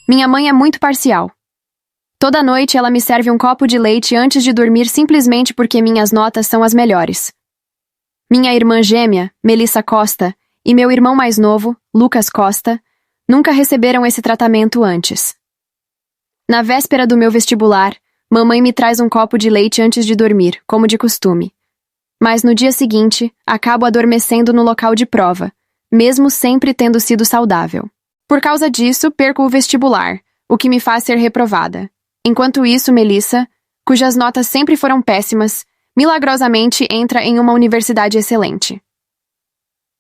Minha mãe é muito parcial. Toda noite ela me serve um copo de leite antes de dormir simplesmente porque minhas notas são as melhores. Minha irmã gêmea, Melissa Costa, e meu irmão mais novo, Lucas Costa, nunca receberam esse tratamento antes. Na véspera do meu vestibular, mamãe me traz um copo de leite antes de dormir, como de costume. Mas no dia seguinte, acabo adormecendo no local de prova, mesmo sempre tendo sido saudável. Por causa disso, perco o vestibular, o que me faz ser reprovada. Enquanto isso, Melissa, cujas notas sempre foram péssimas, milagrosamente entra em uma universidade excelente.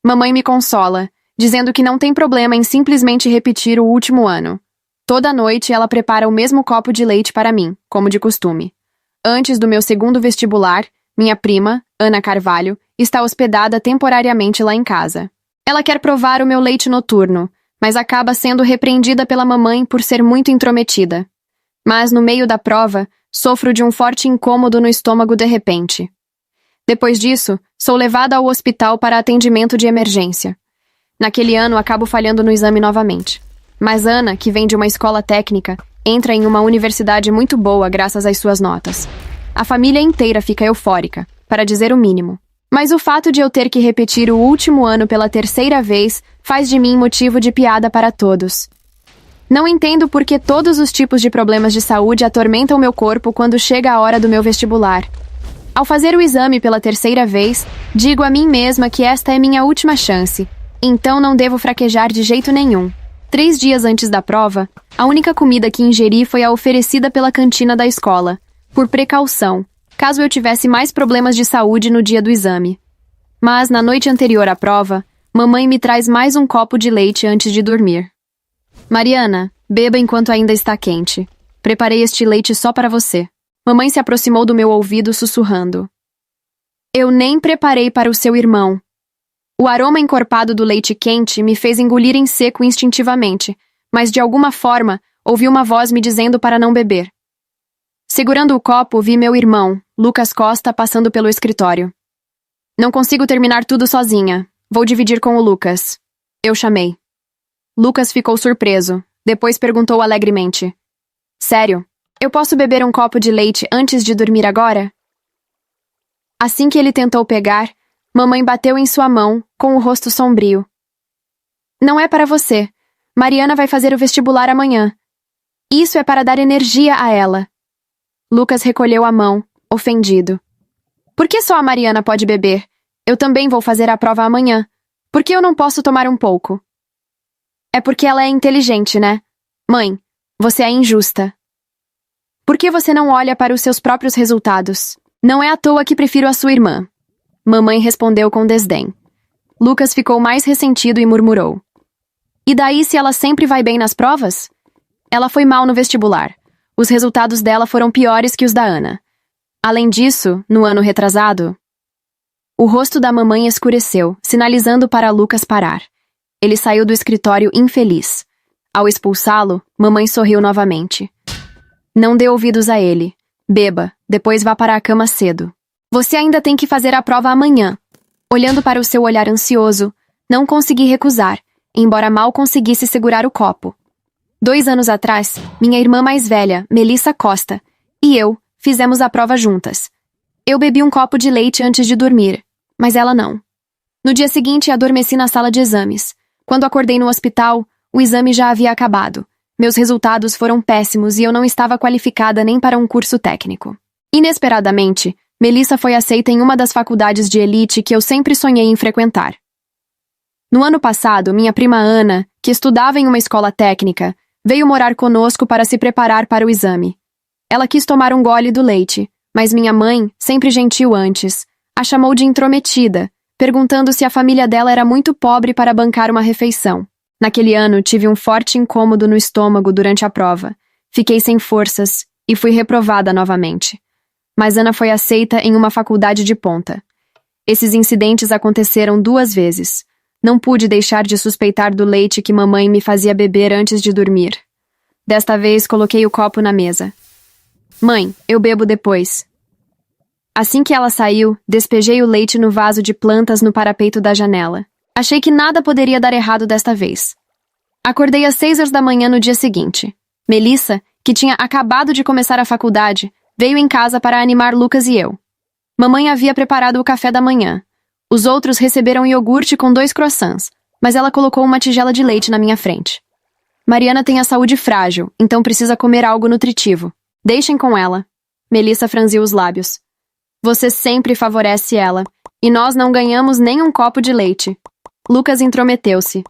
Mamãe me consola, dizendo que não tem problema em simplesmente repetir o último ano. Toda noite ela prepara o mesmo copo de leite para mim, como de costume. Antes do meu segundo vestibular, minha prima, Ana Carvalho, está hospedada temporariamente lá em casa. Ela quer provar o meu leite noturno, mas acaba sendo repreendida pela mamãe por ser muito intrometida. Mas no meio da prova, sofro de um forte incômodo no estômago de repente. Depois disso, sou levada ao hospital para atendimento de emergência. Naquele ano, acabo falhando no exame novamente. Mas Ana, que vem de uma escola técnica, entra em uma universidade muito boa graças às suas notas. A família inteira fica eufórica, para dizer o mínimo. Mas o fato de eu ter que repetir o último ano pela terceira vez faz de mim motivo de piada para todos. Não entendo por que todos os tipos de problemas de saúde atormentam meu corpo quando chega a hora do meu vestibular. Ao fazer o exame pela terceira vez, digo a mim mesma que esta é minha última chance, então não devo fraquejar de jeito nenhum. 3 dias antes da prova, a única comida que ingeri foi a oferecida pela cantina da escola, por precaução, caso eu tivesse mais problemas de saúde no dia do exame. Mas, na noite anterior à prova, mamãe me traz mais um copo de leite antes de dormir. Mariana, beba enquanto ainda está quente. Preparei este leite só para você. Mamãe se aproximou do meu ouvido sussurrando. Eu nem preparei para o seu irmão. O aroma encorpado do leite quente me fez engolir em seco instintivamente, mas de alguma forma ouvi uma voz me dizendo para não beber. Segurando o copo, vi meu irmão, Lucas Costa, passando pelo escritório. Não consigo terminar tudo sozinha. Vou dividir com o Lucas. Eu chamei. Lucas ficou surpreso. Depois perguntou alegremente. Sério? Eu posso beber um copo de leite antes de dormir agora? Assim que ele tentou pegar, mamãe bateu em sua mão, com o rosto sombrio. Não é para você. Mariana vai fazer o vestibular amanhã. Isso é para dar energia a ela. Lucas recolheu a mão, ofendido. Por que só a Mariana pode beber? Eu também vou fazer a prova amanhã. Por que eu não posso tomar um pouco? É porque ela é inteligente, né? Mãe, você é injusta. Por que você não olha para os seus próprios resultados? Não é à toa que prefiro a sua irmã. Mamãe respondeu com desdém. Lucas ficou mais ressentido e murmurou. E daí se ela sempre vai bem nas provas? Ela foi mal no vestibular. Os resultados dela foram piores que os da Ana. Além disso, no ano retrasado... O rosto da mamãe escureceu, sinalizando para Lucas parar. Ele saiu do escritório infeliz. Ao expulsá-lo, mamãe sorriu novamente. Não dê ouvidos a ele. Beba, depois vá para a cama cedo. Você ainda tem que fazer a prova amanhã. Olhando para o seu olhar ansioso, não consegui recusar, embora mal conseguisse segurar o copo. 2 anos atrás, minha irmã mais velha, Melissa Costa, e eu fizemos a prova juntas. Eu bebi um copo de leite antes de dormir, mas ela não. No dia seguinte, adormeci na sala de exames. Quando acordei no hospital, o exame já havia acabado. Meus resultados foram péssimos e eu não estava qualificada nem para um curso técnico. Inesperadamente, Melissa foi aceita em uma das faculdades de elite que eu sempre sonhei em frequentar. No ano passado, minha prima Ana, que estudava em uma escola técnica, veio morar conosco para se preparar para o exame. Ela quis tomar um gole do leite, mas minha mãe, sempre gentil antes, a chamou de intrometida, perguntando se a família dela era muito pobre para bancar uma refeição. Naquele ano, tive um forte incômodo no estômago durante a prova. Fiquei sem forças e fui reprovada novamente. Mas Ana foi aceita em uma faculdade de ponta. Esses incidentes aconteceram 2 vezes. Não pude deixar de suspeitar do leite que mamãe me fazia beber antes de dormir. Desta vez, coloquei o copo na mesa. Mãe, eu bebo depois. Assim que ela saiu, despejei o leite no vaso de plantas no parapeito da janela. Achei que nada poderia dar errado desta vez. Acordei às 6 horas da manhã no dia seguinte. Melissa, que tinha acabado de começar a faculdade, veio em casa para animar Lucas e eu. Mamãe havia preparado o café da manhã. Os outros receberam iogurte com 2 croissants, mas ela colocou uma tigela de leite na minha frente. Mariana tem a saúde frágil, então precisa comer algo nutritivo. Deixem com ela. Melissa franziu os lábios. Você sempre favorece ela, e nós não ganhamos nem um copo de leite. Lucas intrometeu-se.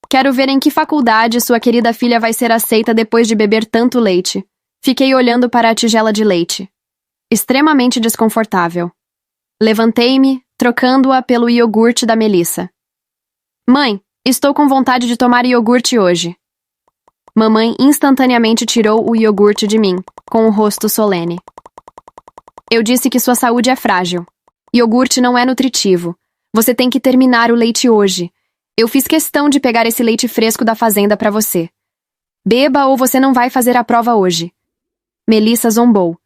Quero ver em que faculdade sua querida filha vai ser aceita depois de beber tanto leite. Fiquei olhando para a tigela de leite. Extremamente desconfortável. Levantei-me, trocando-a pelo iogurte da Melissa. Mãe, estou com vontade de tomar iogurte hoje. Mamãe instantaneamente tirou o iogurte de mim, com o rosto solene. Eu disse que sua saúde é frágil. Iogurte não é nutritivo. Você tem que terminar o leite hoje. Eu fiz questão de pegar esse leite fresco da fazenda para você. Beba ou você não vai fazer a prova hoje. Melissa zombou.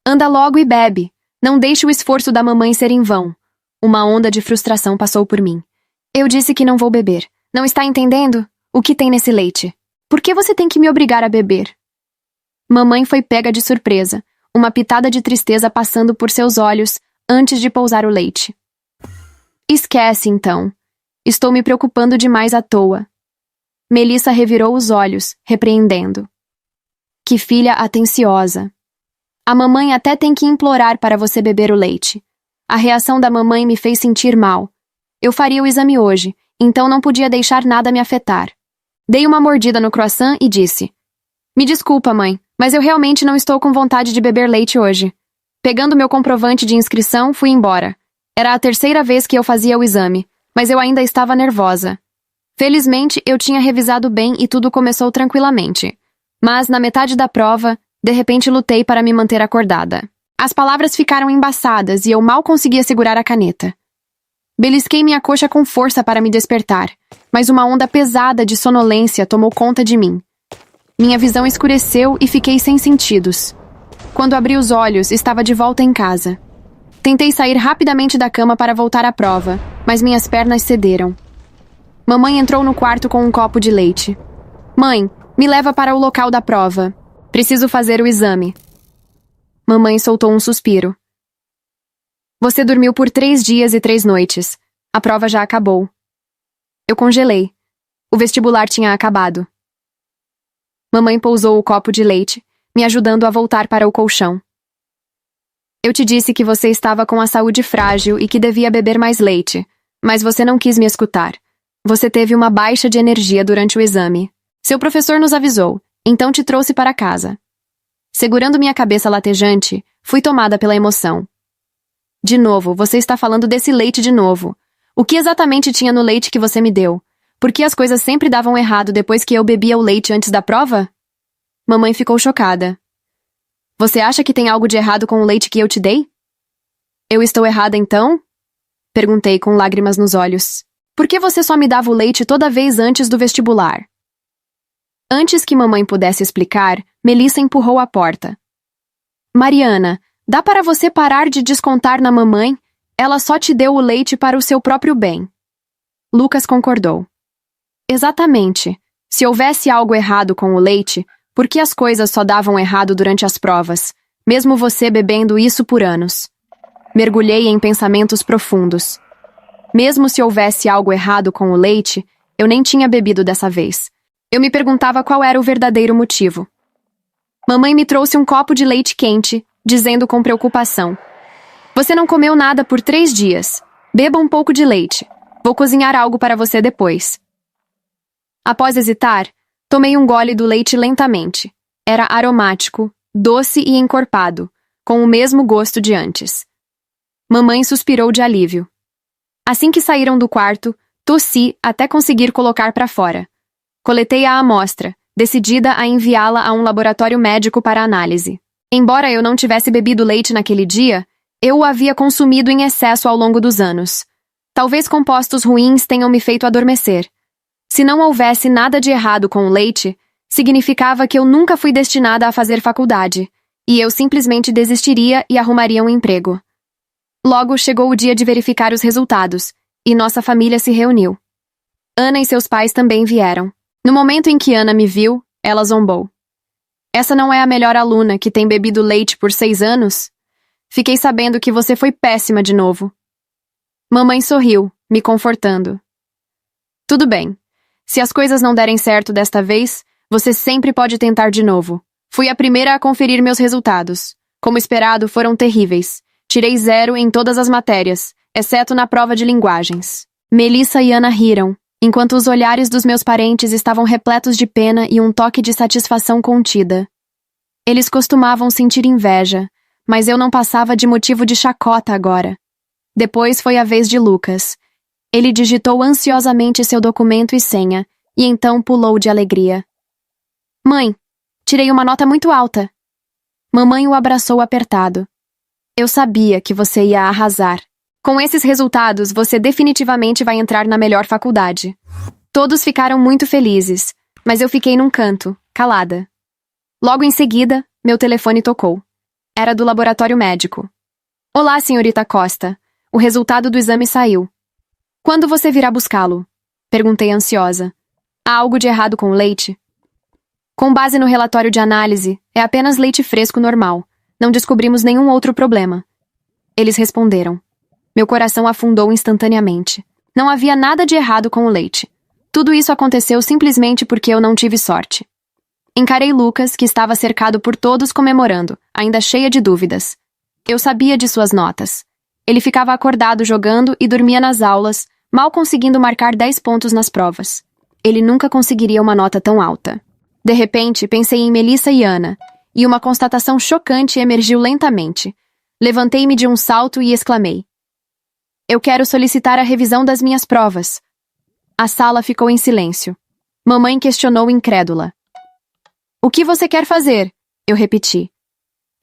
Anda logo e bebe. Não deixe o esforço da mamãe ser em vão. Uma onda de frustração passou por mim. Eu disse que não vou beber. Não está entendendo? O que tem nesse leite? Por que você tem que me obrigar a beber? Mamãe foi pega de surpresa, uma pitada de tristeza passando por seus olhos antes de pousar o leite. Esquece, então. Estou me preocupando demais à toa. Melissa revirou os olhos, repreendendo. Que filha atenciosa. A mamãe até tem que implorar para você beber o leite. A reação da mamãe me fez sentir mal. Eu faria o exame hoje, então não podia deixar nada me afetar. Dei uma mordida no croissant e disse: Me desculpa, mãe, mas eu realmente não estou com vontade de beber leite hoje. Pegando meu comprovante de inscrição, fui embora. Era a 3ª vez que eu fazia o exame, mas eu ainda estava nervosa. Felizmente, eu tinha revisado bem e tudo começou tranquilamente. Mas, na metade da prova, de repente lutei para me manter acordada. As palavras ficaram embaçadas e eu mal conseguia segurar a caneta. Belisquei minha coxa com força para me despertar, mas uma onda pesada de sonolência tomou conta de mim. Minha visão escureceu e fiquei sem sentidos. Quando abri os olhos, estava de volta em casa. Tentei sair rapidamente da cama para voltar à prova, mas minhas pernas cederam. Mamãe entrou no quarto com um copo de leite. Mãe, me leva para o local da prova. Preciso fazer o exame. Mamãe soltou um suspiro. Você dormiu por 3 dias e 3 noites. A prova já acabou. Eu congelei. O vestibular tinha acabado. Mamãe pousou o copo de leite, me ajudando a voltar para o colchão. Eu te disse que você estava com a saúde frágil e que devia beber mais leite, mas você não quis me escutar. Você teve uma baixa de energia durante o exame. Seu professor nos avisou, então te trouxe para casa. Segurando minha cabeça latejante, fui tomada pela emoção. De novo, você está falando desse leite de novo. O que exatamente tinha no leite que você me deu? Por que as coisas sempre davam errado depois que eu bebia o leite antes da prova? Mamãe ficou chocada. Você acha que tem algo de errado com o leite que eu te dei? Eu estou errada então? Perguntei com lágrimas nos olhos. Por que você só me dava o leite toda vez antes do vestibular? Antes que mamãe pudesse explicar, Melissa empurrou a porta. Mariana, dá para você parar de descontar na mamãe? Ela só te deu o leite para o seu próprio bem. Lucas concordou. Exatamente. Se houvesse algo errado com o leite, por que as coisas só davam errado durante as provas, mesmo você bebendo isso por anos? Mergulhei em pensamentos profundos. Mesmo se houvesse algo errado com o leite, eu nem tinha bebido dessa vez. Eu me perguntava qual era o verdadeiro motivo. Mamãe me trouxe um copo de leite quente, dizendo com preocupação: Você não comeu nada por 3 dias. Beba um pouco de leite. Vou cozinhar algo para você depois. Após hesitar, tomei um gole do leite lentamente. Era aromático, doce e encorpado, com o mesmo gosto de antes. Mamãe suspirou de alívio. Assim que saíram do quarto, tossi até conseguir colocar para fora. Coletei a amostra, decidida a enviá-la a um laboratório médico para análise. Embora eu não tivesse bebido leite naquele dia, eu o havia consumido em excesso ao longo dos anos. Talvez compostos ruins tenham me feito adormecer. Se não houvesse nada de errado com o leite, significava que eu nunca fui destinada a fazer faculdade, e eu simplesmente desistiria e arrumaria um emprego. Logo chegou o dia de verificar os resultados, e nossa família se reuniu. Ana e seus pais também vieram. No momento em que Ana me viu, ela zombou. Essa não é a melhor aluna que tem bebido leite por 6 anos? Fiquei sabendo que você foi péssima de novo. Mamãe sorriu, me confortando. Tudo bem. Se as coisas não derem certo desta vez, você sempre pode tentar de novo. Fui a primeira a conferir meus resultados. Como esperado, foram terríveis. Tirei 0 em todas as matérias, exceto na prova de linguagens. Melissa e Ana riram, enquanto os olhares dos meus parentes estavam repletos de pena e um toque de satisfação contida. Eles costumavam sentir inveja, mas eu não passava de motivo de chacota agora. Depois foi a vez de Lucas. Ele digitou ansiosamente seu documento e senha, e então pulou de alegria. Mãe, tirei uma nota muito alta. Mamãe o abraçou apertado. Eu sabia que você ia arrasar. Com esses resultados, você definitivamente vai entrar na melhor faculdade. Todos ficaram muito felizes, mas eu fiquei num canto, calada. Logo em seguida, meu telefone tocou. Era do laboratório médico. Olá, senhorita Costa. O resultado do exame saiu. Quando você virá buscá-lo? Perguntei ansiosa. Há algo de errado com o leite? Com base no relatório de análise, é apenas leite fresco normal. Não descobrimos nenhum outro problema. Eles responderam. Meu coração afundou instantaneamente. Não havia nada de errado com o leite. Tudo isso aconteceu simplesmente porque eu não tive sorte. Encarei Lucas, que estava cercado por todos comemorando, ainda cheia de dúvidas. Eu sabia de suas notas. Ele ficava acordado jogando e dormia nas aulas, mal conseguindo marcar 10 pontos nas provas. Ele nunca conseguiria uma nota tão alta. De repente, pensei em Melissa e Ana, e uma constatação chocante emergiu lentamente. Levantei-me de um salto e exclamei. Eu quero solicitar a revisão das minhas provas. A sala ficou em silêncio. Mamãe questionou incrédula. O que você quer fazer? Eu repeti.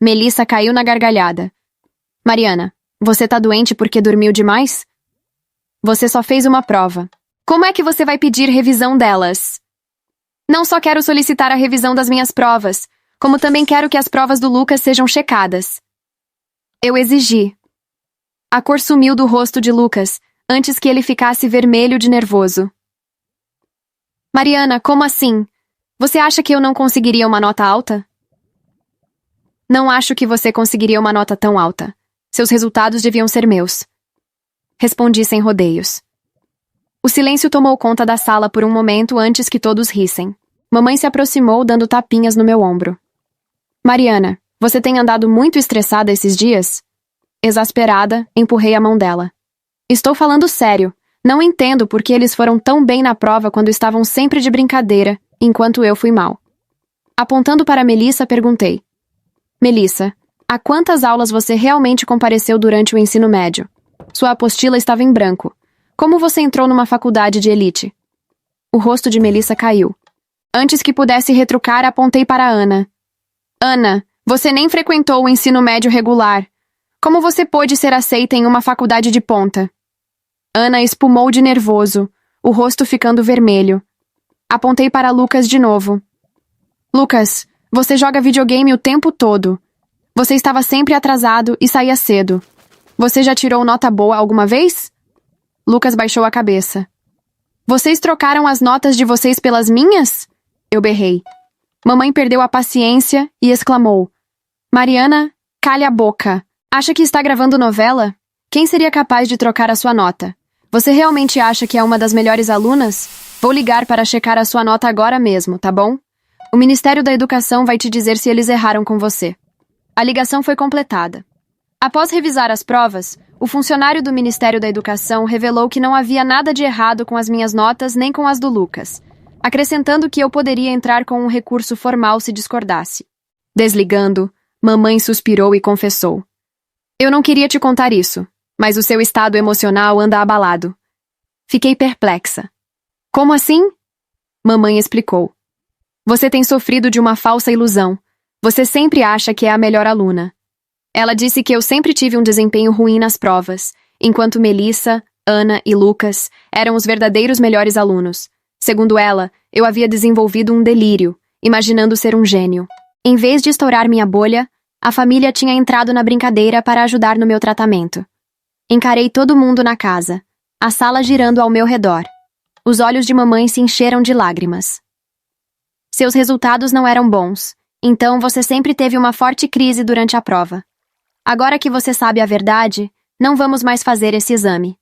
Melissa caiu na gargalhada. Mariana, você tá doente porque dormiu demais? Você só fez uma prova. Como é que você vai pedir revisão delas? Não só quero solicitar a revisão das minhas provas, como também quero que as provas do Lucas sejam checadas. Eu exigi. A cor sumiu do rosto de Lucas, antes que ele ficasse vermelho de nervoso. Mariana, como assim? Você acha que eu não conseguiria uma nota alta? Não acho que você conseguiria uma nota tão alta. Seus resultados deviam ser meus. Respondi sem rodeios. O silêncio tomou conta da sala por um momento antes que todos rissem. Mamãe se aproximou, dando tapinhas no meu ombro. Mariana, você tem andado muito estressada esses dias? Exasperada, empurrei a mão dela. Estou falando sério. Não entendo por que eles foram tão bem na prova quando estavam sempre de brincadeira, enquanto eu fui mal. Apontando para Melissa, perguntei. Melissa, a quantas aulas você realmente compareceu durante o ensino médio? Sua apostila estava em branco. Como você entrou numa faculdade de elite? O rosto de Melissa caiu. Antes que pudesse retrucar, apontei para Ana. Ana, você nem frequentou o ensino médio regular. Como você pôde ser aceita em uma faculdade de ponta? Ana espumou de nervoso, o rosto ficando vermelho. Apontei para Lucas de novo. Lucas, você joga videogame o tempo todo. Você estava sempre atrasado e saía cedo. Você já tirou nota boa alguma vez? Lucas baixou a cabeça. Vocês trocaram as notas de vocês pelas minhas? Eu berrei. Mamãe perdeu a paciência e exclamou. Mariana, calha a boca. Acha que está gravando novela? Quem seria capaz de trocar a sua nota? Você realmente acha que é uma das melhores alunas? Vou ligar para checar a sua nota agora mesmo, tá bom? O Ministério da Educação vai te dizer se eles erraram com você. A ligação foi completada. Após revisar as provas, o funcionário do Ministério da Educação revelou que não havia nada de errado com as minhas notas nem com as do Lucas, acrescentando que eu poderia entrar com um recurso formal se discordasse. Desligando, mamãe suspirou e confessou. Eu não queria te contar isso, mas o seu estado emocional anda abalado. Fiquei perplexa. Como assim? Mamãe explicou. Você tem sofrido de uma falsa ilusão. Você sempre acha que é a melhor aluna. Ela disse que eu sempre tive um desempenho ruim nas provas, enquanto Melissa, Ana e Lucas eram os verdadeiros melhores alunos. Segundo ela, eu havia desenvolvido um delírio, imaginando ser um gênio. Em vez de estourar minha bolha, a família tinha entrado na brincadeira para ajudar no meu tratamento. Encarei todo mundo na casa, a sala girando ao meu redor. Os olhos de mamãe se encheram de lágrimas. Seus resultados não eram bons, então você sempre teve uma forte crise durante a prova. Agora que você sabe a verdade, não vamos mais fazer esse exame.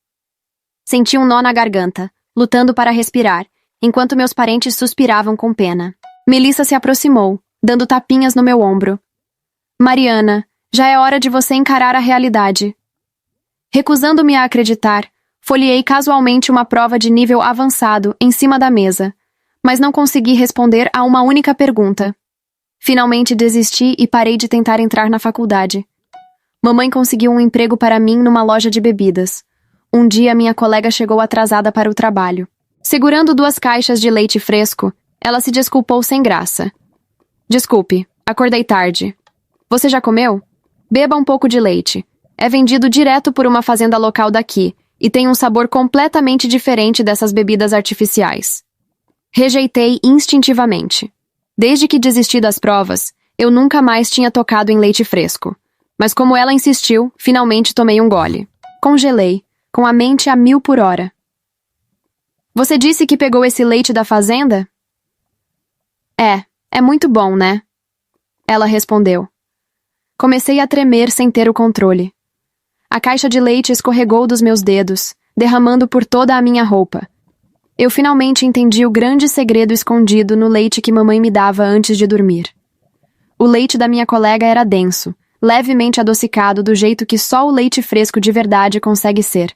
Senti um nó na garganta, lutando para respirar, enquanto meus parentes suspiravam com pena. Melissa se aproximou, dando tapinhas no meu ombro. Mariana, já é hora de você encarar a realidade. Recusando-me a acreditar, folheei casualmente uma prova de nível avançado em cima da mesa, mas não consegui responder a uma única pergunta. Finalmente desisti e parei de tentar entrar na faculdade. Mamãe conseguiu um emprego para mim numa loja de bebidas. Um dia minha colega chegou atrasada para o trabalho. Segurando 2 caixas de leite fresco, ela se desculpou sem graça. Desculpe, acordei tarde. Você já comeu? Beba um pouco de leite. É vendido direto por uma fazenda local daqui e tem um sabor completamente diferente dessas bebidas artificiais. Rejeitei instintivamente. Desde que desisti das provas, eu nunca mais tinha tocado em leite fresco. Mas como ela insistiu, finalmente tomei um gole. Congelei, com a mente a 1000 por hora. Você disse que pegou esse leite da fazenda? É muito bom, né? Ela respondeu. Comecei a tremer sem ter o controle. A caixa de leite escorregou dos meus dedos, derramando por toda a minha roupa. Eu finalmente entendi o grande segredo escondido no leite que mamãe me dava antes de dormir. O leite da minha colega era denso, levemente adocicado do jeito que só o leite fresco de verdade consegue ser.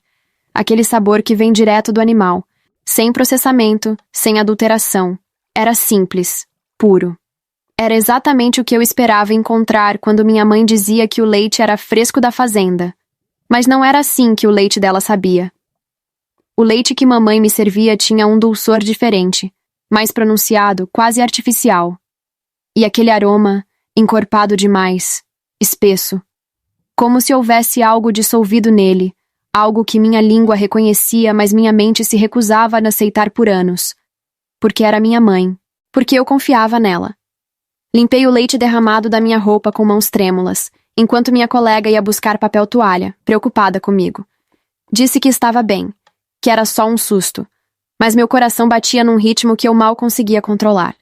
Aquele sabor que vem direto do animal, sem processamento, sem adulteração. Era simples, puro. Era exatamente o que eu esperava encontrar quando minha mãe dizia que o leite era fresco da fazenda. Mas não era assim que o leite dela sabia. O leite que mamãe me servia tinha um dulçor diferente, mais pronunciado, quase artificial. E aquele aroma, encorpado demais, espesso. Como se houvesse algo dissolvido nele, algo que minha língua reconhecia, mas minha mente se recusava a aceitar por anos. Porque era minha mãe, porque eu confiava nela. Limpei o leite derramado da minha roupa com mãos trêmulas, enquanto minha colega ia buscar papel toalha, preocupada comigo. Disse que estava bem, que era só um susto, mas meu coração batia num ritmo que eu mal conseguia controlar.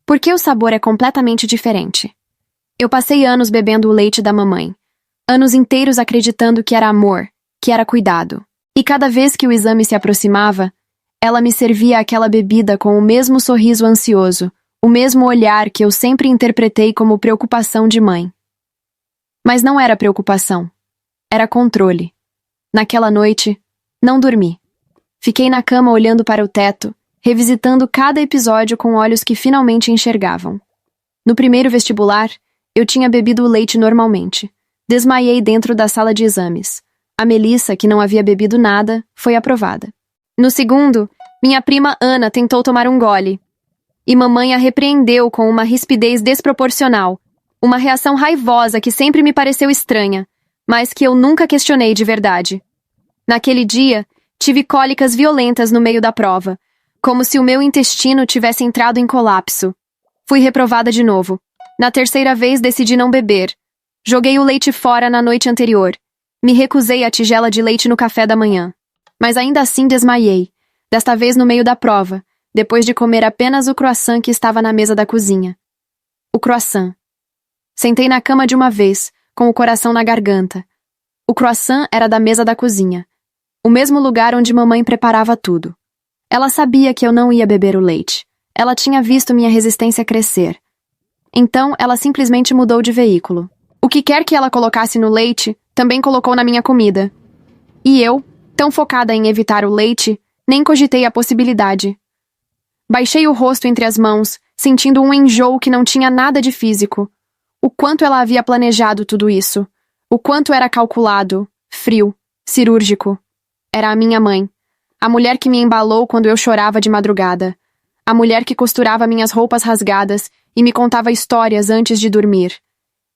Porque o sabor é completamente diferente. Eu passei anos bebendo o leite da mamãe, anos inteiros acreditando que era amor, que era cuidado. E cada vez que o exame se aproximava, ela me servia aquela bebida com o mesmo sorriso ansioso, o mesmo olhar que eu sempre interpretei como preocupação de mãe. Mas não era preocupação. Era controle. Naquela noite, não dormi. Fiquei na cama olhando para o teto, revisitando cada episódio com olhos que finalmente enxergavam. No primeiro vestibular, eu tinha bebido o leite normalmente. Desmaiei dentro da sala de exames. A Melissa, que não havia bebido nada, foi aprovada. No segundo, minha prima Ana tentou tomar um gole. E mamãe a repreendeu com uma rispidez desproporcional, uma reação raivosa que sempre me pareceu estranha, mas que eu nunca questionei de verdade. Naquele dia, tive cólicas violentas no meio da prova, como se o meu intestino tivesse entrado em colapso. Fui reprovada de novo. Na terceira vez decidi não beber. Joguei o leite fora na noite anterior. Me recusei à tigela de leite no café da manhã. Mas ainda assim desmaiei, desta vez no meio da prova, depois de comer apenas o croissant que estava na mesa da cozinha. O croissant. Sentei na cama de uma vez, com o coração na garganta. O croissant era da mesa da cozinha, o mesmo lugar onde mamãe preparava tudo. Ela sabia que eu não ia beber o leite. Ela tinha visto minha resistência crescer. Então, ela simplesmente mudou de veículo. O que quer que ela colocasse no leite, também colocou na minha comida. E eu, tão focada em evitar o leite, nem cogitei a possibilidade. Baixei o rosto entre as mãos, sentindo um enjoo que não tinha nada de físico. O quanto ela havia planejado tudo isso. O quanto era calculado, frio, cirúrgico. Era a minha mãe. A mulher que me embalou quando eu chorava de madrugada. A mulher que costurava minhas roupas rasgadas e me contava histórias antes de dormir.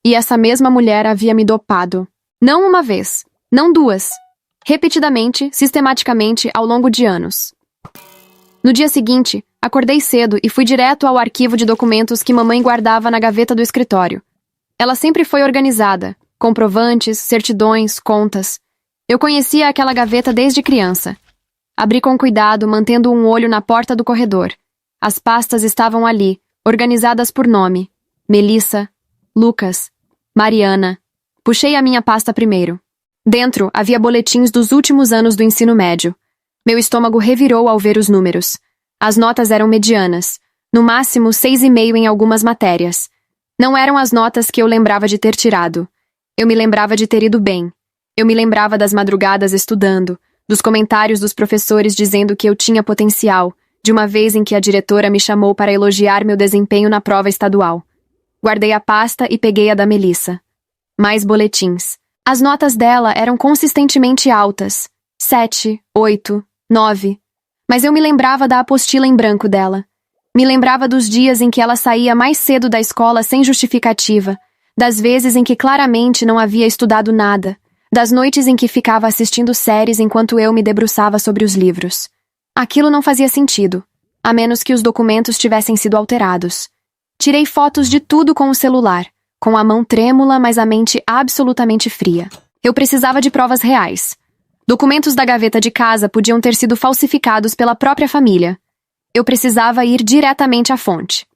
E essa mesma mulher havia me dopado. Não uma vez, não duas. Repetidamente, sistematicamente, ao longo de anos. No dia seguinte, acordei cedo e fui direto ao arquivo de documentos que mamãe guardava na gaveta do escritório. Ela sempre foi organizada, comprovantes, certidões, contas. Eu conhecia aquela gaveta desde criança. Abri com cuidado, mantendo um olho na porta do corredor. As pastas estavam ali, organizadas por nome. Melissa, Lucas, Mariana. Puxei a minha pasta primeiro. Dentro havia boletins dos últimos anos do ensino médio. Meu estômago revirou ao ver os números. As notas eram medianas. No máximo 6,5 em algumas matérias. Não eram as notas que eu lembrava de ter tirado. Eu me lembrava de ter ido bem. Eu me lembrava das madrugadas estudando, dos comentários dos professores dizendo que eu tinha potencial, de uma vez em que a diretora me chamou para elogiar meu desempenho na prova estadual. Guardei a pasta e peguei a da Melissa. Mais boletins. As notas dela eram consistentemente altas. 7, 8, 9. Mas eu me lembrava da apostila em branco dela. Me lembrava dos dias em que ela saía mais cedo da escola sem justificativa, das vezes em que claramente não havia estudado nada, das noites em que ficava assistindo séries enquanto eu me debruçava sobre os livros. Aquilo não fazia sentido, a menos que os documentos tivessem sido alterados. Tirei fotos de tudo com o celular, com a mão trêmula, mas a mente absolutamente fria. Eu precisava de provas reais. Documentos da gaveta de casa podiam ter sido falsificados pela própria família. Eu precisava ir diretamente à fonte.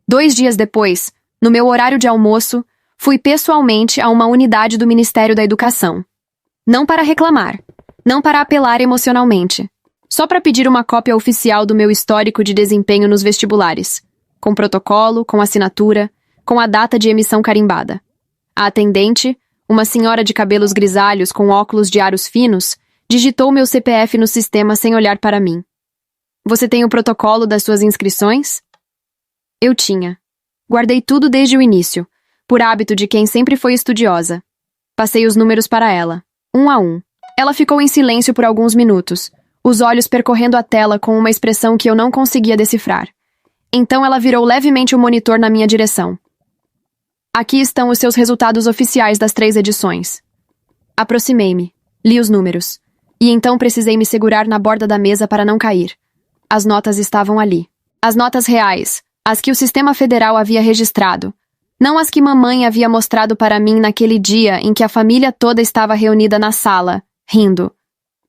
2 dias depois, no meu horário de almoço, fui pessoalmente a uma unidade do Ministério da Educação. Não para reclamar, não para apelar emocionalmente, só para pedir uma cópia oficial do meu histórico de desempenho nos vestibulares, com protocolo, com assinatura, com a data de emissão carimbada. A atendente, uma senhora de cabelos grisalhos com óculos de aros finos, digitou meu CPF no sistema sem olhar para mim. Você tem o protocolo das suas inscrições? Eu tinha. Guardei tudo desde o início, por hábito de quem sempre foi estudiosa. Passei os números para ela, um a um. Ela ficou em silêncio por alguns minutos, os olhos percorrendo a tela com uma expressão que eu não conseguia decifrar. Então ela virou levemente o monitor na minha direção. Aqui estão os seus resultados oficiais das 3 edições. Aproximei-me, li os números, e então precisei me segurar na borda da mesa para não cair. As notas estavam ali. As notas reais, as que o sistema federal havia registrado, não as que mamãe havia mostrado para mim naquele dia em que a família toda estava reunida na sala, rindo.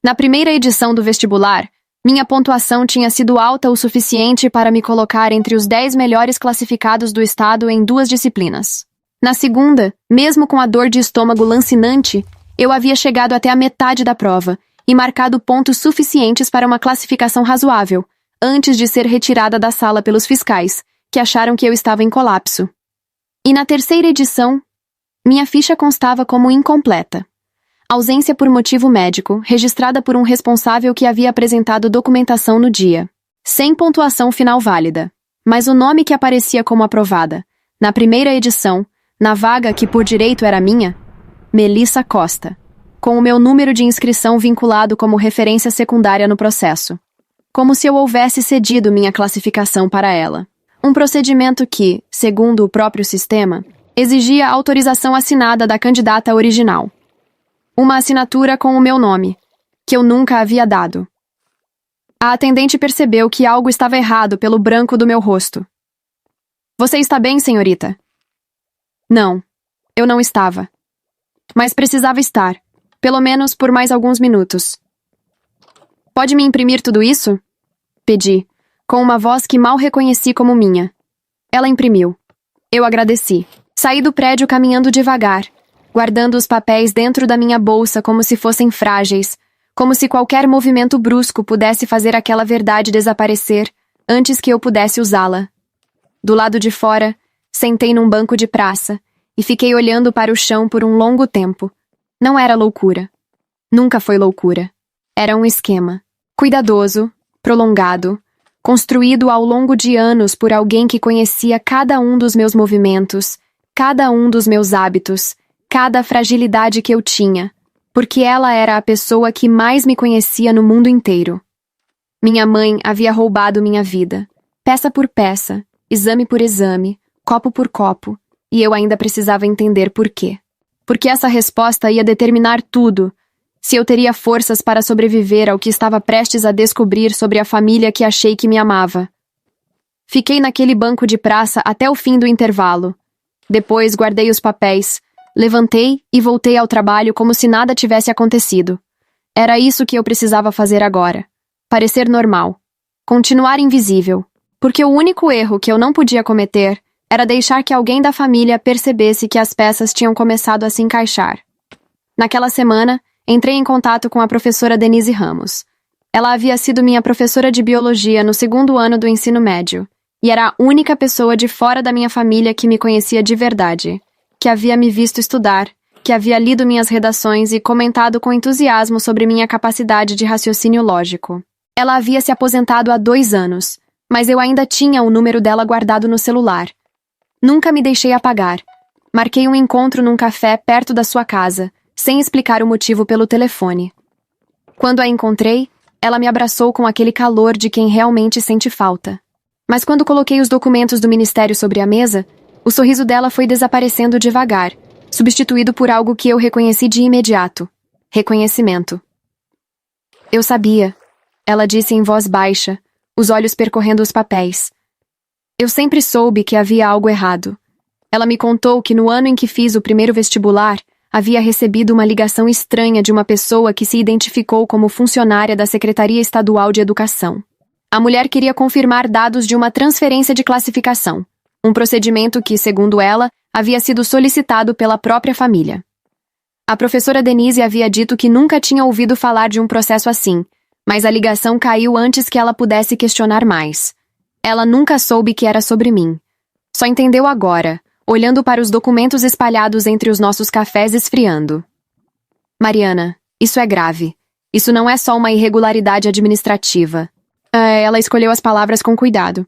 Na primeira edição do vestibular, minha pontuação tinha sido alta o suficiente para me colocar entre os 10 melhores classificados do estado em 2 disciplinas. Na segunda, mesmo com a dor de estômago lancinante, eu havia chegado até a metade da prova e marcado pontos suficientes para uma classificação razoável, antes de ser retirada da sala pelos fiscais, que acharam que eu estava em colapso. E na terceira edição, minha ficha constava como incompleta. Ausência por motivo médico, registrada por um responsável que havia apresentado documentação no dia. Sem pontuação final válida. Mas o nome que aparecia como aprovada, na primeira edição, na vaga que por direito era minha, Melissa Costa, com o meu número de inscrição vinculado como referência secundária no processo. Como se eu houvesse cedido minha classificação para ela. Um procedimento que, segundo o próprio sistema, exigia a autorização assinada da candidata original. Uma assinatura com o meu nome, que eu nunca havia dado. A atendente percebeu que algo estava errado pelo branco do meu rosto. Você está bem, senhorita? Não, eu não estava. Mas precisava estar, pelo menos por mais alguns minutos. Pode me imprimir tudo isso? Pedi, com uma voz que mal reconheci como minha. Ela imprimiu. Eu agradeci. Saí do prédio caminhando devagar, guardando os papéis dentro da minha bolsa como se fossem frágeis, como se qualquer movimento brusco pudesse fazer aquela verdade desaparecer antes que eu pudesse usá-la. Do lado de fora, sentei num banco de praça e fiquei olhando para o chão por um longo tempo. Não era loucura. Nunca foi loucura. Era um esquema. Cuidadoso, prolongado, construído ao longo de anos por alguém que conhecia cada um dos meus movimentos, cada um dos meus hábitos, cada fragilidade que eu tinha, porque ela era a pessoa que mais me conhecia no mundo inteiro. Minha mãe havia roubado minha vida, peça por peça, exame por exame, copo por copo, e eu ainda precisava entender por quê. Porque essa resposta ia determinar tudo, se eu teria forças para sobreviver ao que estava prestes a descobrir sobre a família que achei que me amava. Fiquei naquele banco de praça até o fim do intervalo. Depois guardei os papéis, levantei e voltei ao trabalho como se nada tivesse acontecido. Era isso que eu precisava fazer agora. Parecer normal. Continuar invisível. Porque o único erro que eu não podia cometer era deixar que alguém da família percebesse que as peças tinham começado a se encaixar. Naquela semana, entrei em contato com a professora Denise Ramos. Ela havia sido minha professora de biologia no 2º ano do ensino médio, e era a única pessoa de fora da minha família que me conhecia de verdade, que havia me visto estudar, que havia lido minhas redações e comentado com entusiasmo sobre minha capacidade de raciocínio lógico. Ela havia se aposentado há 2 anos, mas eu ainda tinha o número dela guardado no celular. Nunca me deixei apagar. Marquei um encontro num café perto da sua casa, sem explicar o motivo pelo telefone. Quando a encontrei, ela me abraçou com aquele calor de quem realmente sente falta. Mas quando coloquei os documentos do ministério sobre a mesa, o sorriso dela foi desaparecendo devagar, substituído por algo que eu reconheci de imediato: reconhecimento. Eu sabia, ela disse em voz baixa, os olhos percorrendo os papéis. Eu sempre soube que havia algo errado. Ela me contou que no ano em que fiz o primeiro vestibular, havia recebido uma ligação estranha de uma pessoa que se identificou como funcionária da Secretaria Estadual de Educação. A mulher queria confirmar dados de uma transferência de classificação, um procedimento que, segundo ela, havia sido solicitado pela própria família. A professora Denise havia dito que nunca tinha ouvido falar de um processo assim, mas a ligação caiu antes que ela pudesse questionar mais. Ela nunca soube que era sobre mim. Só entendeu agora, olhando para os documentos espalhados entre os nossos cafés esfriando. Mariana, isso é grave. Isso não é só uma irregularidade administrativa. Ela escolheu as palavras com cuidado.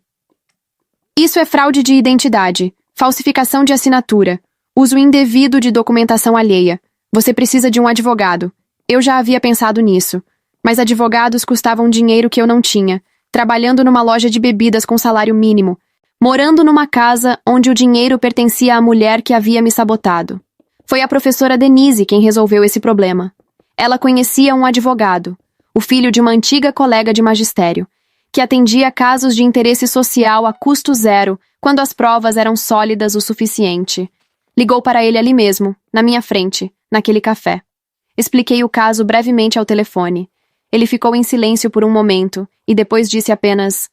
Isso é fraude de identidade, falsificação de assinatura, uso indevido de documentação alheia. Você precisa de um advogado. Eu já havia pensado nisso. Mas advogados custavam dinheiro que eu não tinha, trabalhando numa loja de bebidas com salário mínimo, morando numa casa onde o dinheiro pertencia à mulher que havia me sabotado. Foi a professora Denise quem resolveu esse problema. Ela conhecia um advogado, o filho de uma antiga colega de magistério, que atendia casos de interesse social a custo zero quando as provas eram sólidas o suficiente. Ligou para ele ali mesmo, na minha frente, naquele café. Expliquei o caso brevemente ao telefone. Ele ficou em silêncio por um momento e depois disse apenas: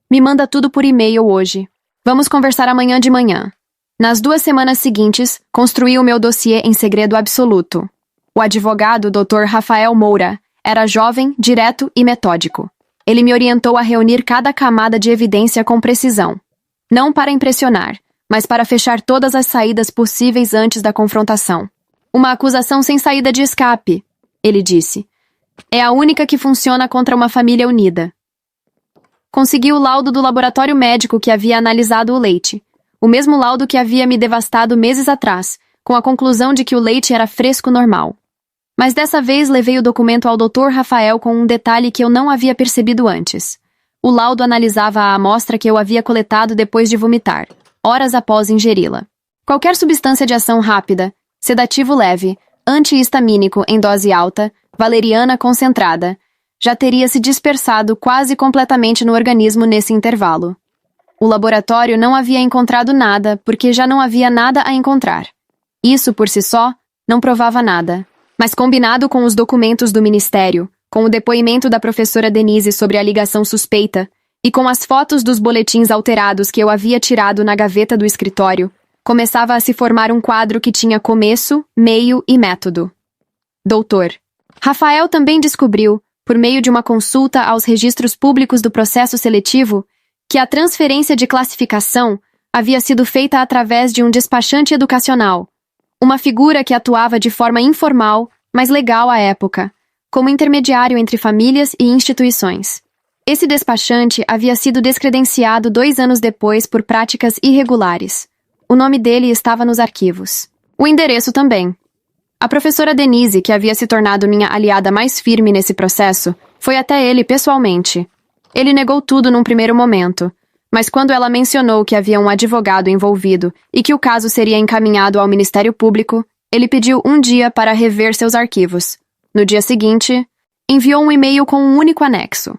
"Me manda tudo por e-mail hoje. Vamos conversar amanhã de manhã." Nas 2 semanas seguintes, construí o meu dossiê em segredo absoluto. O advogado, Dr. Rafael Moura, era jovem, direto e metódico. Ele me orientou a reunir cada camada de evidência com precisão. Não para impressionar, mas para fechar todas as saídas possíveis antes da confrontação. "Uma acusação sem saída de escape", ele disse. "É a única que funciona contra uma família unida." Consegui o laudo do laboratório médico que havia analisado o leite. O mesmo laudo que havia me devastado meses atrás, com a conclusão de que o leite era fresco normal. Mas dessa vez levei o documento ao Dr. Rafael com um detalhe que eu não havia percebido antes. O laudo analisava a amostra que eu havia coletado depois de vomitar, horas após ingeri-la. Qualquer substância de ação rápida, sedativo leve, antihistamínico em dose alta, valeriana concentrada, já teria se dispersado quase completamente no organismo nesse intervalo. O laboratório não havia encontrado nada porque já não havia nada a encontrar. Isso, por si só, não provava nada. Mas combinado com os documentos do Ministério, com o depoimento da professora Denise sobre a ligação suspeita e com as fotos dos boletins alterados que eu havia tirado na gaveta do escritório, começava a se formar um quadro que tinha começo, meio e método. Doutor. Rafael também descobriu, por meio de uma consulta aos registros públicos do processo seletivo, que a transferência de classificação havia sido feita através de um despachante educacional, uma figura que atuava de forma informal, mas legal à época, como intermediário entre famílias e instituições. Esse despachante havia sido descredenciado 2 anos depois por práticas irregulares. O nome dele estava nos arquivos. O endereço também. A professora Denise, que havia se tornado minha aliada mais firme nesse processo, foi até ele pessoalmente. Ele negou tudo num primeiro momento, mas quando ela mencionou que havia um advogado envolvido e que o caso seria encaminhado ao Ministério Público, ele pediu um dia para rever seus arquivos. No dia seguinte, enviou um e-mail com um único anexo: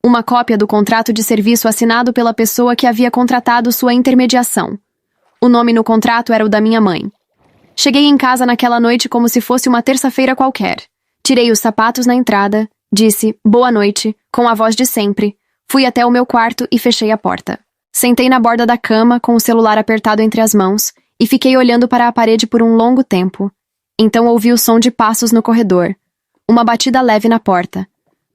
uma cópia do contrato de serviço assinado pela pessoa que havia contratado sua intermediação. O nome no contrato era o da minha mãe. Cheguei em casa naquela noite como se fosse uma terça-feira qualquer. Tirei os sapatos na entrada, Disse, boa noite, com a voz de sempre. Fui até o meu quarto e fechei a porta. Sentei na borda da cama, com o celular apertado entre as mãos, e fiquei olhando para a parede por um longo tempo. Então ouvi o som de passos no corredor. Uma batida leve na porta.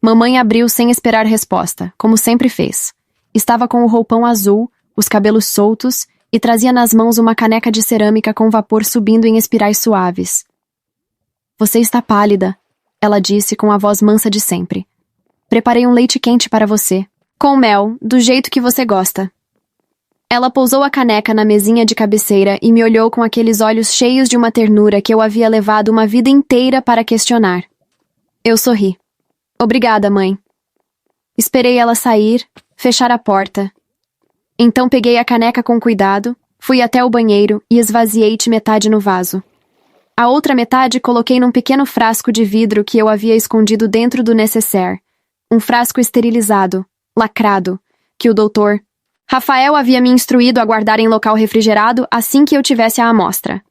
Mamãe abriu sem esperar resposta, como sempre fez. Estava com o roupão azul, os cabelos soltos, e trazia nas mãos uma caneca de cerâmica com vapor subindo em espirais suaves. Você está pálida, ela disse com a voz mansa de sempre. Preparei um leite quente para você, com mel, do jeito que você gosta. Ela pousou a caneca na mesinha de cabeceira e me olhou com aqueles olhos cheios de uma ternura que eu havia levado uma vida inteira para questionar. Eu sorri. Obrigada, mãe. Esperei ela sair, fechar a porta. Então peguei a caneca com cuidado, fui até o banheiro e esvaziei-te metade no vaso. A outra metade coloquei num pequeno frasco de vidro que eu havia escondido dentro do nécessaire. Um frasco esterilizado, lacrado, que o doutor Rafael havia me instruído a guardar em local refrigerado assim que eu tivesse a amostra.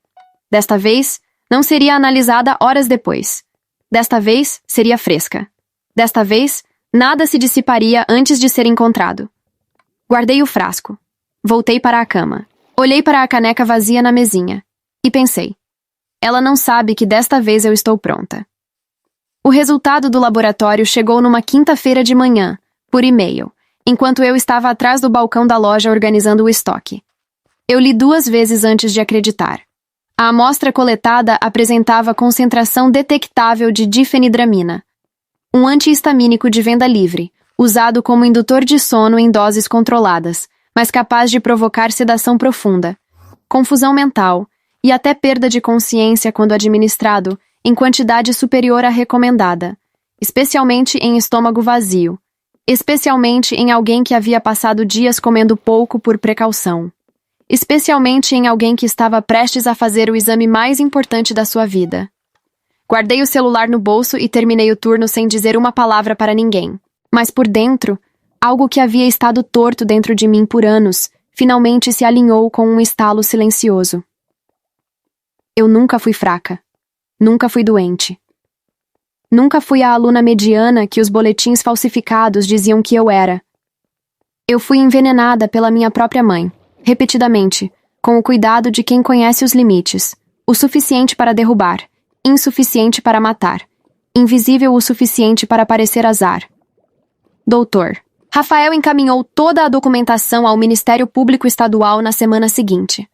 Desta vez, não seria analisada horas depois. Desta vez, seria fresca. Desta vez, nada se dissiparia antes de ser encontrado. Guardei o frasco. Voltei para a cama. Olhei para a caneca vazia na mesinha. E pensei. Ela não sabe que desta vez eu estou pronta. O resultado do laboratório chegou numa quinta-feira de manhã, por e-mail, enquanto eu estava atrás do balcão da loja organizando o estoque. Eu li 2 vezes antes de acreditar. A amostra coletada apresentava concentração detectável de difenidramina, um antihistamínico de venda livre, usado como indutor de sono em doses controladas, mas capaz de provocar sedação profunda, confusão mental e até perda de consciência quando administrado em quantidade superior à recomendada, especialmente em estômago vazio, especialmente em alguém que havia passado dias comendo pouco por precaução, especialmente em alguém que estava prestes a fazer o exame mais importante da sua vida. Guardei o celular no bolso e terminei o turno sem dizer uma palavra para ninguém. Mas por dentro, algo que havia estado torto dentro de mim por anos, finalmente se alinhou com um estalo silencioso. Eu nunca fui fraca. Nunca fui doente. Nunca fui a aluna mediana que os boletins falsificados diziam que eu era. Eu fui envenenada pela minha própria mãe, repetidamente, com o cuidado de quem conhece os limites, o suficiente para derrubar, insuficiente para matar, invisível o suficiente para parecer azar. Doutor. Rafael encaminhou toda a documentação ao Ministério Público Estadual na semana seguinte.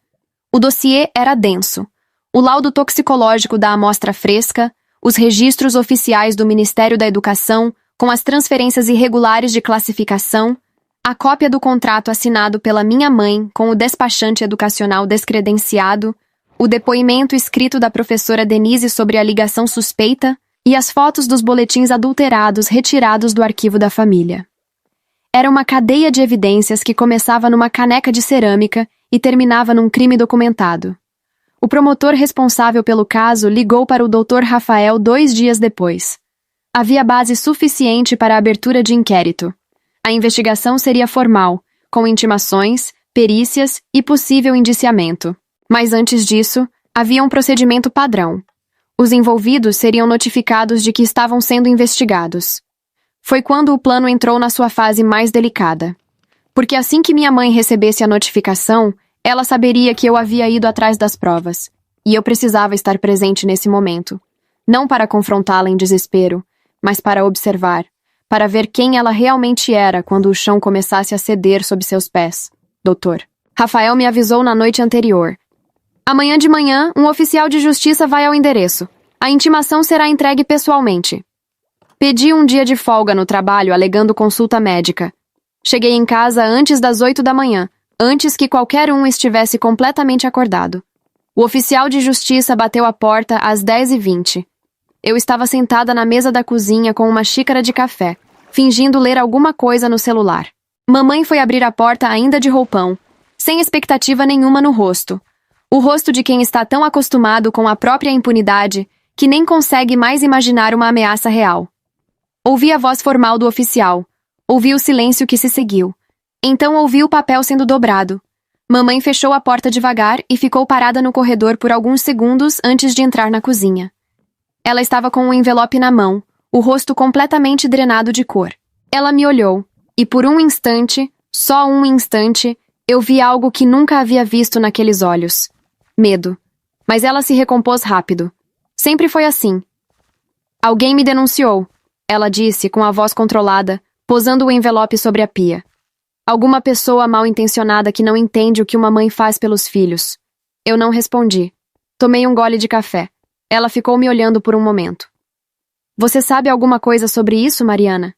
O dossiê era denso. O laudo toxicológico da amostra fresca, os registros oficiais do Ministério da Educação, com as transferências irregulares de classificação, a cópia do contrato assinado pela minha mãe com o despachante educacional descredenciado, o depoimento escrito da professora Denise sobre a ligação suspeita e as fotos dos boletins adulterados retirados do arquivo da família. Era uma cadeia de evidências que começava numa caneca de cerâmica e terminava num crime documentado. O promotor responsável pelo caso ligou para o Dr. Rafael 2 dias depois. Havia base suficiente para a abertura de inquérito. A investigação seria formal, com intimações, perícias e possível indiciamento. Mas antes disso, havia um procedimento padrão. Os envolvidos seriam notificados de que estavam sendo investigados. Foi quando o plano entrou na sua fase mais delicada. Porque assim que minha mãe recebesse a notificação, ela saberia que eu havia ido atrás das provas, e eu precisava estar presente nesse momento, não para confrontá-la em desespero, mas para observar, para ver quem ela realmente era quando o chão começasse a ceder sob seus pés. Doutor. Rafael me avisou na noite anterior. Amanhã de manhã, um oficial de justiça vai ao endereço. A intimação será entregue pessoalmente. Pedi um dia de folga no trabalho alegando consulta médica. Cheguei em casa antes das 8 da manhã, antes que qualquer um estivesse completamente acordado. O oficial de justiça bateu a porta às 10h20. Eu estava sentada na mesa da cozinha com uma xícara de café, fingindo ler alguma coisa no celular. Mamãe foi abrir a porta ainda de roupão, sem expectativa nenhuma no rosto. O rosto de quem está tão acostumado com a própria impunidade que nem consegue mais imaginar uma ameaça real. Ouvi a voz formal do oficial. Ouvi o silêncio que se seguiu. Então ouvi o papel sendo dobrado. Mamãe fechou a porta devagar e ficou parada no corredor por alguns segundos antes de entrar na cozinha. Ela estava com um envelope na mão, o rosto completamente drenado de cor. Ela me olhou, e por um instante, só um instante, eu vi algo que nunca havia visto naqueles olhos. Medo. Mas ela se recompôs rápido. Sempre foi assim. Alguém me denunciou, ela disse com a voz controlada, posando o envelope sobre a pia. Alguma pessoa mal-intencionada que não entende o que uma mãe faz pelos filhos. Eu não respondi. Tomei um gole de café. Ela ficou me olhando por um momento. Você sabe alguma coisa sobre isso, Mariana?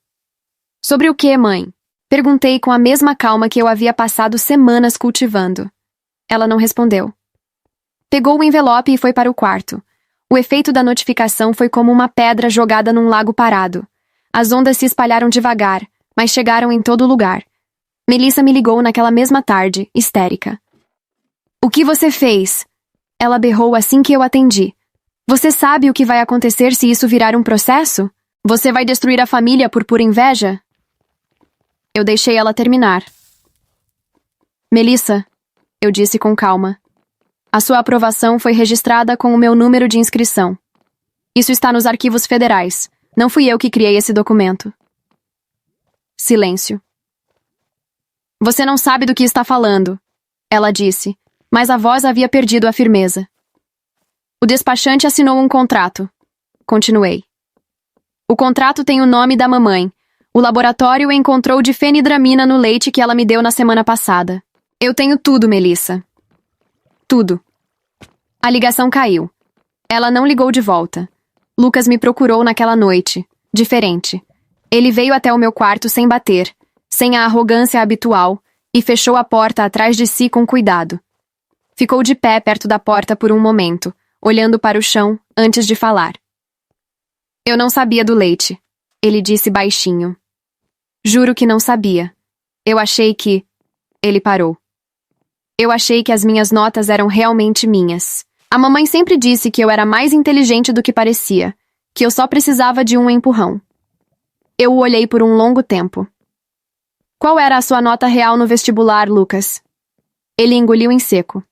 Sobre o quê, mãe? Perguntei com a mesma calma que eu havia passado semanas cultivando. Ela não respondeu. Pegou o envelope e foi para o quarto. O efeito da notificação foi como uma pedra jogada num lago parado. As ondas se espalharam devagar, mas chegaram em todo lugar. Melissa me ligou naquela mesma tarde, histérica. O que você fez? Ela berrou assim que eu atendi. Você sabe o que vai acontecer se isso virar um processo? Você vai destruir a família por pura inveja? Eu deixei ela terminar. Melissa, eu disse com calma. A sua aprovação foi registrada com o meu número de inscrição. Isso está nos arquivos federais. Não fui eu que criei esse documento. Silêncio. Você não sabe do que está falando, ela disse, mas a voz havia perdido a firmeza. O despachante assinou um contrato. Continuei. O contrato tem o nome da mamãe. O laboratório encontrou difenidramina no leite que ela me deu na semana passada. Eu tenho tudo, Melissa. Tudo. A ligação caiu. Ela não ligou de volta. Lucas me procurou naquela noite. Diferente. Ele veio até o meu quarto sem bater, sem a arrogância habitual, e fechou a porta atrás de si com cuidado. Ficou de pé perto da porta por um momento, olhando para o chão antes de falar. Eu não sabia do leite, ele disse baixinho. Juro que não sabia. Eu achei que... Ele parou. Eu achei que as minhas notas eram realmente minhas. A mamãe sempre disse que eu era mais inteligente do que parecia, que eu só precisava de um empurrão. Eu o olhei por um longo tempo. Qual era a sua nota real no vestibular, Lucas? Ele engoliu em seco.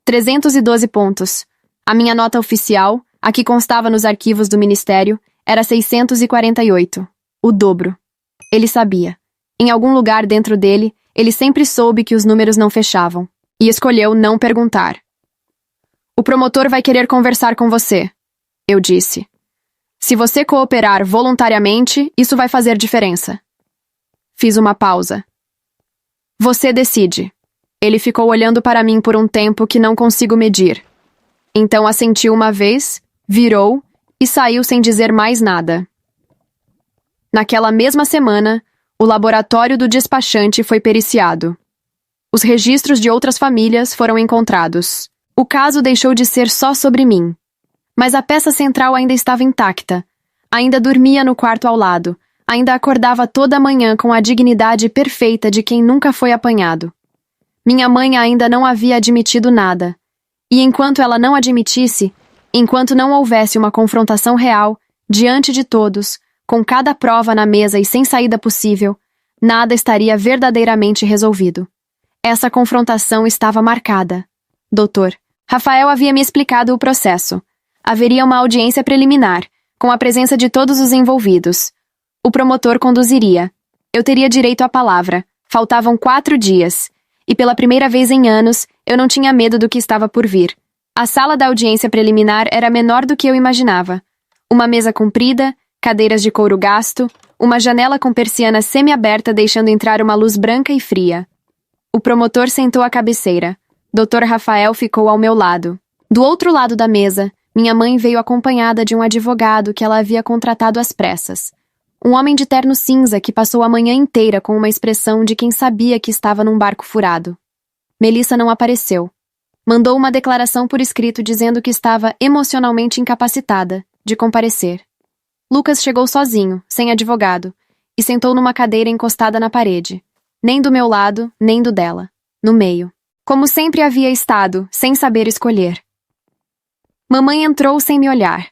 312 pontos. A minha nota oficial, a que constava nos arquivos do ministério, era 648. O dobro. Ele sabia. Em algum lugar dentro dele, ele sempre soube que os números não fechavam. E escolheu não perguntar. O promotor vai querer conversar com você, eu disse. Se você cooperar voluntariamente, isso vai fazer diferença. Fiz uma pausa. Você decide. Ele ficou olhando para mim por um tempo que não consigo medir. Então assentiu uma vez, virou e saiu sem dizer mais nada. Naquela mesma semana, o laboratório do despachante foi periciado. Os registros de outras famílias foram encontrados. O caso deixou de ser só sobre mim. Mas a peça central ainda estava intacta. Ainda dormia no quarto ao lado. Ainda acordava toda manhã com a dignidade perfeita de quem nunca foi apanhado. Minha mãe ainda não havia admitido nada. E enquanto ela não admitisse, enquanto não houvesse uma confrontação real, diante de todos, com cada prova na mesa e sem saída possível, nada estaria verdadeiramente resolvido. Essa confrontação estava marcada. Doutor, Rafael havia me explicado o processo. Haveria uma audiência preliminar, com a presença de todos os envolvidos. O promotor conduziria. Eu teria direito à palavra. Faltavam 4 dias. E pela primeira vez em anos, eu não tinha medo do que estava por vir. A sala da audiência preliminar era menor do que eu imaginava. Uma mesa comprida, cadeiras de couro gasto, uma janela com persiana semi-aberta deixando entrar uma luz branca e fria. O promotor sentou à cabeceira. Dr. Rafael ficou ao meu lado. Do outro lado da mesa, minha mãe veio acompanhada de um advogado que ela havia contratado às pressas. Um homem de terno cinza que passou a manhã inteira com uma expressão de quem sabia que estava num barco furado. Melissa não apareceu. Mandou uma declaração por escrito dizendo que estava emocionalmente incapacitada de comparecer. Lucas chegou sozinho, sem advogado, e sentou numa cadeira encostada na parede. Nem do meu lado, nem do dela. No meio. Como sempre havia estado, sem saber escolher. Mamãe entrou sem me olhar.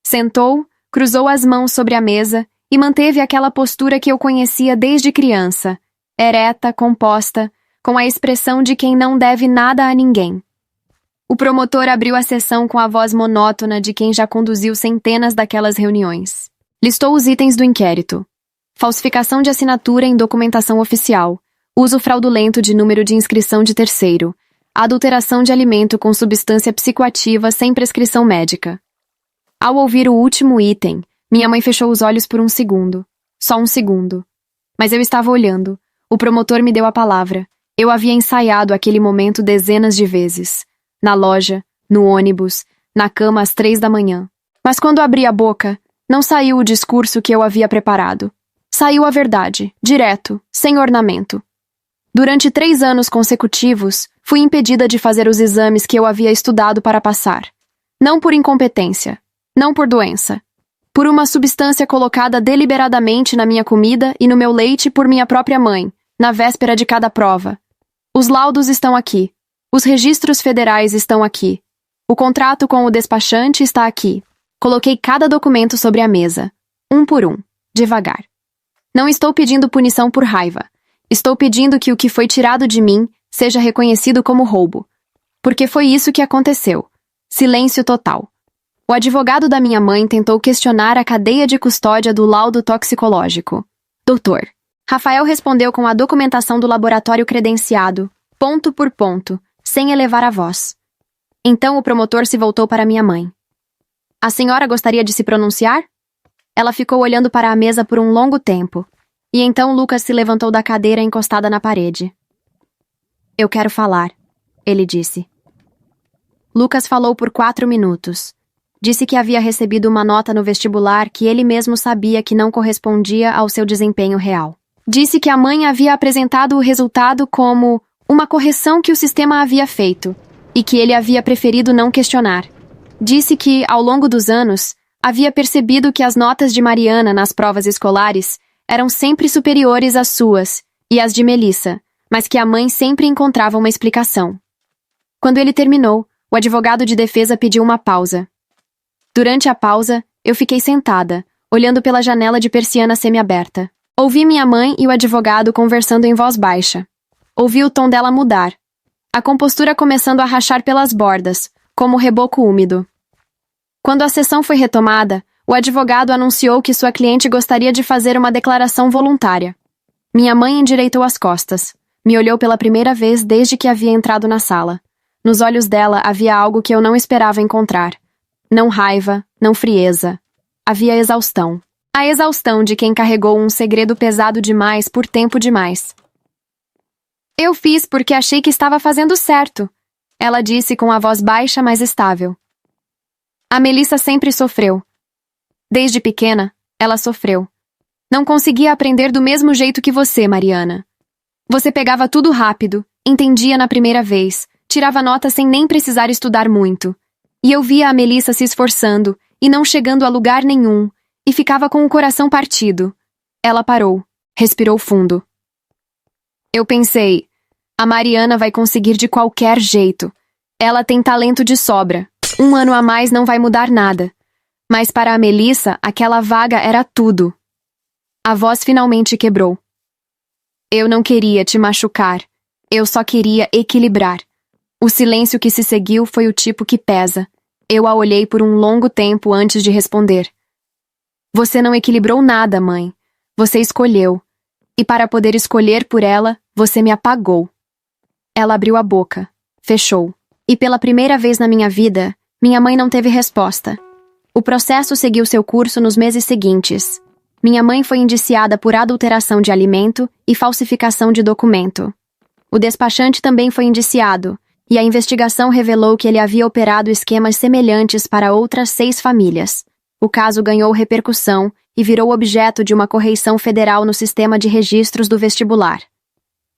Sentou, cruzou as mãos sobre a mesa e manteve aquela postura que eu conhecia desde criança, ereta, composta, com a expressão de quem não deve nada a ninguém. O promotor abriu a sessão com a voz monótona de quem já conduziu centenas daquelas reuniões. Listou os itens do inquérito: falsificação de assinatura em documentação oficial, uso fraudulento de número de inscrição de terceiro, adulteração de alimento com substância psicoativa sem prescrição médica. Ao ouvir o último item, minha mãe fechou os olhos por um segundo. Só um segundo. Mas eu estava olhando. O promotor me deu a palavra. Eu havia ensaiado aquele momento dezenas de vezes. Na loja, no ônibus, na cama às 3 da manhã. Mas quando abri a boca, não saiu o discurso que eu havia preparado. Saiu a verdade, direto, sem ornamento. Durante 3 anos consecutivos, fui impedida de fazer os exames que eu havia estudado para passar. Não por incompetência, não por doença. Por uma substância colocada deliberadamente na minha comida e no meu leite por minha própria mãe, na véspera de cada prova. Os laudos estão aqui. Os registros federais estão aqui. O contrato com o despachante está aqui. Coloquei cada documento sobre a mesa, um por um, devagar. Não estou pedindo punição por raiva. Estou pedindo que o que foi tirado de mim seja reconhecido como roubo. Porque foi isso que aconteceu. Silêncio total. O advogado da minha mãe tentou questionar a cadeia de custódia do laudo toxicológico. Doutor. Rafael respondeu com a documentação do laboratório credenciado, ponto por ponto, sem elevar a voz. Então o promotor se voltou para minha mãe. A senhora gostaria de se pronunciar? Ela ficou olhando para a mesa por um longo tempo, e então Lucas se levantou da cadeira encostada na parede. Eu quero falar, ele disse. Lucas falou por 4 minutos. Disse que havia recebido uma nota no vestibular que ele mesmo sabia que não correspondia ao seu desempenho real. Disse que a mãe havia apresentado o resultado como uma correção que o sistema havia feito, e que ele havia preferido não questionar. Disse que, ao longo dos anos, havia percebido que as notas de Mariana nas provas escolares eram sempre superiores às suas e às de Melissa, mas que a mãe sempre encontrava uma explicação. Quando ele terminou, o advogado de defesa pediu uma pausa. Durante a pausa, eu fiquei sentada, olhando pela janela de persiana semiaberta. Ouvi minha mãe e o advogado conversando em voz baixa. Ouvi o tom dela mudar. A compostura começando a rachar pelas bordas, como reboco úmido. Quando a sessão foi retomada, o advogado anunciou que sua cliente gostaria de fazer uma declaração voluntária. Minha mãe endireitou as costas. Me olhou pela primeira vez desde que havia entrado na sala. Nos olhos dela havia algo que eu não esperava encontrar. Não raiva, não frieza. Havia exaustão. A exaustão de quem carregou um segredo pesado demais por tempo demais. Eu fiz porque achei que estava fazendo certo, ela disse com a voz baixa, mas estável. A Melissa sempre sofreu. Desde pequena, ela sofreu. Não conseguia aprender do mesmo jeito que você, Mariana. Você pegava tudo rápido, entendia na primeira vez, tirava nota sem nem precisar estudar muito. E eu via a Melissa se esforçando e não chegando a lugar nenhum, e ficava com o coração partido. Ela parou, respirou fundo. Eu pensei, a Mariana vai conseguir de qualquer jeito. Ela tem talento de sobra. 1 ano a mais não vai mudar nada. Mas para a Melissa, aquela vaga era tudo. A voz finalmente quebrou. Eu não queria te machucar. Eu só queria equilibrar. O silêncio que se seguiu foi o tipo que pesa. Eu a olhei por um longo tempo antes de responder. Você não equilibrou nada, mãe. Você escolheu. E para poder escolher por ela, você me apagou. Ela abriu a boca. Fechou. E pela primeira vez na minha vida, minha mãe não teve resposta. O processo seguiu seu curso nos meses seguintes. Minha mãe foi indiciada por adulteração de alimento e falsificação de documento. O despachante também foi indiciado, e a investigação revelou que ele havia operado esquemas semelhantes para outras 6 famílias. O caso ganhou repercussão e virou objeto de uma correição federal no sistema de registros do vestibular.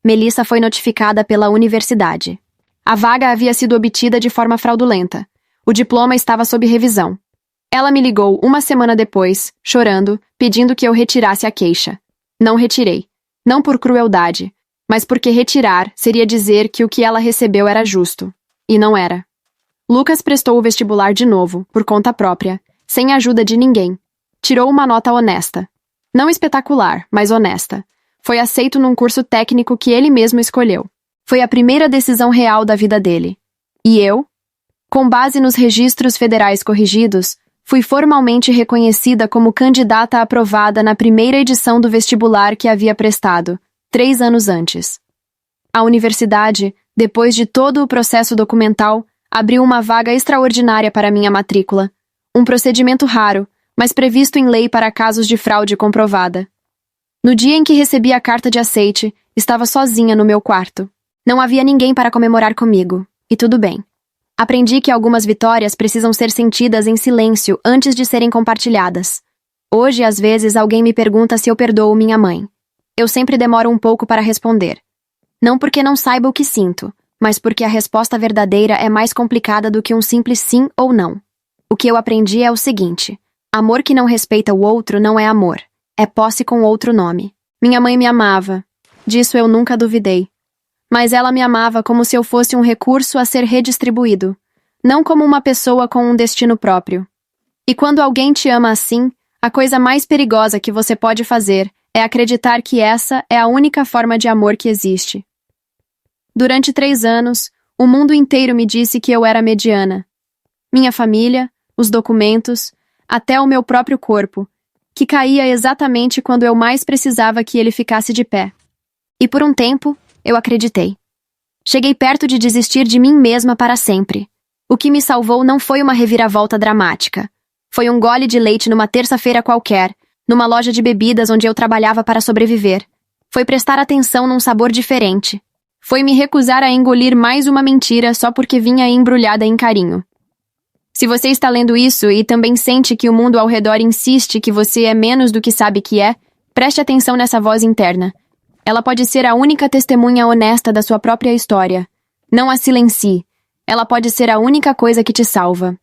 Melissa foi notificada pela universidade. A vaga havia sido obtida de forma fraudulenta. O diploma estava sob revisão. Ela me ligou 1 semana depois, chorando, pedindo que eu retirasse a queixa. Não retirei. Não por crueldade, mas porque retirar seria dizer que o que ela recebeu era justo. E não era. Lucas prestou o vestibular de novo, por conta própria, sem ajuda de ninguém. Tirou uma nota honesta. Não espetacular, mas honesta. Foi aceito num curso técnico que ele mesmo escolheu. Foi a primeira decisão real da vida dele. E eu? Com base nos registros federais corrigidos, fui formalmente reconhecida como candidata aprovada na primeira edição do vestibular que havia prestado, 3 anos antes. A universidade, depois de todo o processo documental, abriu uma vaga extraordinária para minha matrícula. Um procedimento raro, mas previsto em lei para casos de fraude comprovada. No dia em que recebi a carta de aceite, estava sozinha no meu quarto. Não havia ninguém para comemorar comigo, e tudo bem. Aprendi que algumas vitórias precisam ser sentidas em silêncio antes de serem compartilhadas. Hoje, às vezes, alguém me pergunta se eu perdoo minha mãe. Eu sempre demoro um pouco para responder. Não porque não saiba o que sinto, mas porque a resposta verdadeira é mais complicada do que um simples sim ou não. O que eu aprendi é o seguinte: amor que não respeita o outro não é amor, é posse com outro nome. Minha mãe me amava. Disso eu nunca duvidei. Mas ela me amava como se eu fosse um recurso a ser redistribuído, não como uma pessoa com um destino próprio. E quando alguém te ama assim, a coisa mais perigosa que você pode fazer é acreditar que essa é a única forma de amor que existe. Durante 3 anos, o mundo inteiro me disse que eu era mediana. Minha família, os documentos, até o meu próprio corpo, que caía exatamente quando eu mais precisava que ele ficasse de pé. E por um tempo, eu acreditei. Cheguei perto de desistir de mim mesma para sempre. O que me salvou não foi uma reviravolta dramática. Foi um gole de leite numa terça-feira qualquer, numa loja de bebidas onde eu trabalhava para sobreviver. Foi prestar atenção num sabor diferente. Foi me recusar a engolir mais uma mentira só porque vinha embrulhada em carinho. Se você está lendo isso e também sente que o mundo ao redor insiste que você é menos do que sabe que é, preste atenção nessa voz interna. Ela pode ser a única testemunha honesta da sua própria história. Não a silencie. Ela pode ser a única coisa que te salva.